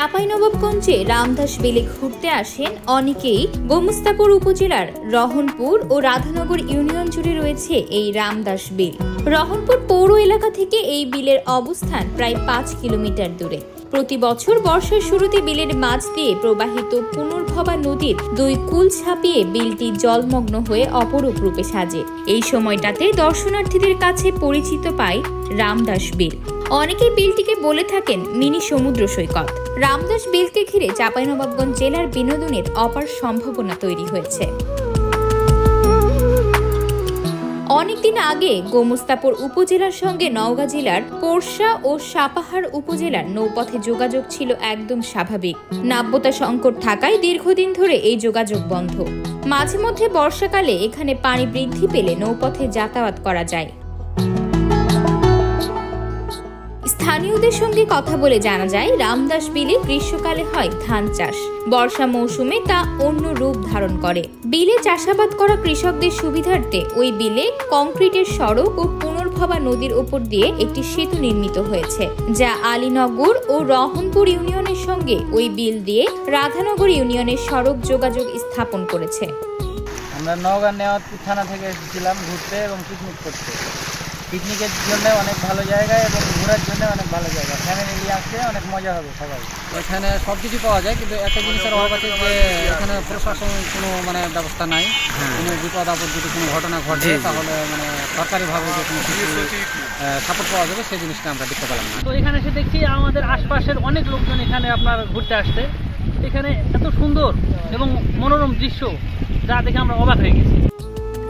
চাঁপাইনবাবগঞ্জে রামদাস বিলে ঘুরতে আসেন অনেকেই। গোমস্তাপুর উপজেলার রহনপুর ও রাধানগর ইউনিয়ন জুড়ে রয়েছে এই রামদাস বিল। রহনপুর পৌর এলাকা থেকে এই বিলের অবস্থান প্রায় 5 কিলোমিটার দূরে। প্রতি বছর বর্ষার শুরুতে বিলের মাঝ দিয়ে প্রবাহিত পুনর্ভবা নদীর 2 কুল ছাপিয়ে বিলটি জলমগ্ন হয়ে অপরূপ রূপে সাজে। এই সময়টাতে দর্শনার্থীদের কাছে পরিচিত পায় রামদাস বিল। অনেকেই বিলটিকে বলে থাকেন মিনি সমুদ্র সৈকত। রামদাস বিলকে ঘিরে চাঁপাইনবাবগঞ্জ জেলার বিনোদনের অপার সম্ভাবনা তৈরি হয়েছে। অনেকদিন আগে গোমস্তাপুর উপজেলার সঙ্গে নওগাঁ জেলার পোরশা ও সাপাহার উপজেলার নৌপথে যোগাযোগ ছিল একদম স্বাভাবিক। নাব্যতা সংকট থাকায় দীর্ঘদিন ধরে এই যোগাযোগ বন্ধ। মাঝে মধ্যে বর্ষাকালে এখানে পানি বৃদ্ধি পেলে নৌপথে যাতায়াত করা যায়। স্থানীয়দের সঙ্গে কথা বলে জানা যায়, রামদাস বিলে গ্রীষ্মকালে হয় ধান চাষ, বর্ষা মৌসুমে তা অন্য রূপ ধারণ করে। বিলে চাষাবাদ করা কৃষকদের সুবিধার্থে ওই বিলে কংক্রিটের সড়ক ও পুনর্ভবা নদীর উপর দিয়ে একটি সেতু নির্মিত হয়েছে, যা আলীনগর ও রহনপুর ইউনিয়নের সঙ্গে ওই বিল দিয়ে রাধানগর ইউনিয়নের সড়ক যোগাযোগ স্থাপন করেছে। আমরা নওগাঁ নেওয়াতপুর থানা থেকে এসেছিলাম ঘুরতে এবং পিকনিক করতে। পিকনিকের জন্য অনেক ভালো জায়গা এবং ঘোরার জন্য অনেক ভালো জায়গা। ফ্যামিলি নিয়ে আসলে অনেক মজা হবে সবাই। এখানে সব কিছু পাওয়া যায়, কিন্তু একটা জিনিসের অভাব আছে যে এখানে প্রশাসন কোনো ব্যবস্থা নাই। কোনো বিপদ আপদ যদি কোনো ঘটনা ঘটে তাহলে সরকারিভাবে যে কোনো সাপোর্ট পাওয়া যাবে সেই জিনিসটা আমরা দেখতে পেলাম না। তো এখানে এসে দেখছি আমাদের আশপাশের অনেক লোকজন এখানে আপনার ঘুরতে আসছে। এখানে এত সুন্দর এবং মনোরম দৃশ্য যা দেখে আমরা অবাক হয়ে গেছি।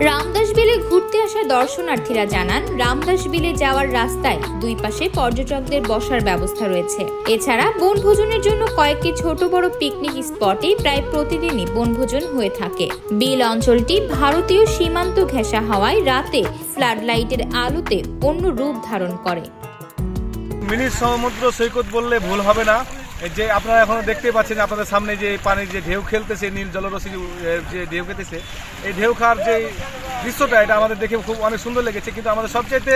রামদাস বিলে ঘুরতে আসা দর্শনার্থীরা জানান, রামদাস বিলে যাওয়ার রাস্তায় 2 পাশে পর্যটকদের বসার ব্যবস্থা রয়েছে। এছাড়া বনভোজনের জন্য কয়েকটি ছোট বড় পিকনিক স্পটে প্রায় প্রতিদিনই বনভোজন হয়ে থাকে। বিল অঞ্চলটি ভারতীয় সীমান্ত ঘেঁষা হওয়ায় রাতে ফ্লাড লাইটের আলোতে অন্য রূপ ধারণ করে। মিনি সমুদ্র সৈকত বললে ভুল হবে না। যে আপনারা এখন দেখতে পাচ্ছেন আপনাদের সামনে যে পানির যে ঢেউ খেলতেছে, নীল জলরশ্মি যে ঢেউ খেতেছে, এই ঢেউ খাওয়ার যে দৃশ্যটা এটা আমাদের দেখে খুব অনেক সুন্দর লেগেছে। কিন্তু আমাদের সবচাইতে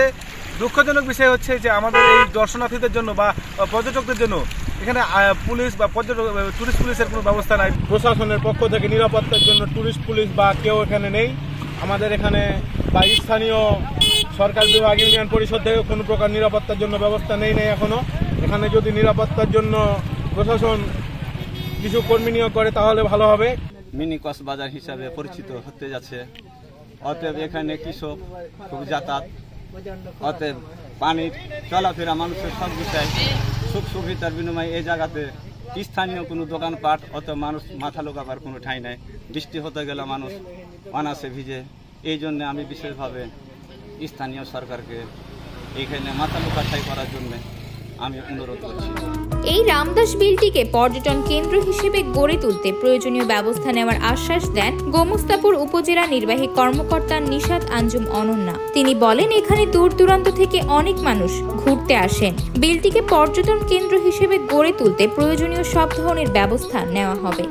দুঃখজনক বিষয় হচ্ছে যে আমাদের এই দর্শনার্থীদের জন্য বা পর্যটকদের জন্য এখানে পুলিশ বা টুরিস্ট পুলিশের কোনো ব্যবস্থা নাই। প্রশাসনের পক্ষ থেকে নিরাপত্তার জন্য টুরিস্ট পুলিশ বা কেউ এখানে নেই। আমাদের এখানে বা স্থানীয় সরকার বিভাগ ইউনিয়ন পরিষদ থেকে কোনো প্রকার নিরাপত্তার জন্য ব্যবস্থা নেই এখনো। এখানে যদি নিরাপত্তার জন্য প্রশাসন কিছু কর্মী নিয়োগ করে তাহলে ভালো হবে। মিনি কক্সবাজার হিসাবে পরিচিত হতে যাচ্ছে। অতএব এখানে কৃষক খুব যাতায়াত, অতএব পানির চলাফেরা মানুষের সব বিষয় সুখ সুবিধার বিনিময়ে এই জায়গাতে স্থানীয় কোনো দোকানপাট অত মানুষ মাথা লোকাবার কোনো ঠাঁই নাই। বৃষ্টি হতে গেলে মানুষ অনাসে ভিজে। এই জন্য আমি বিশেষভাবে স্থানীয় সরকারকে এইখানে মাথা লোকা ঠাঁই করার জন্য আমি অনুরোধ করছি। এই রামদাস বিলটিকে পর্যটন কেন্দ্র হিসেবে গড়ে তুলতে প্রয়োজনীয় ব্যবস্থা নেওয়ার আশ্বাস দেন গোমস্তাপুর উপজেলা নির্বাহী কর্মকর্তা নিশাত আঞ্জুম অনন্যা। তিনি বলেন, এখানে দূর দূরান্ত থেকে অনেক মানুষ ঘুরতে আসেন। বিলটিকে পর্যটন কেন্দ্র হিসেবে গড়ে তুলতে প্রয়োজনীয় সব ধরনের ব্যবস্থা নেওয়া হবে।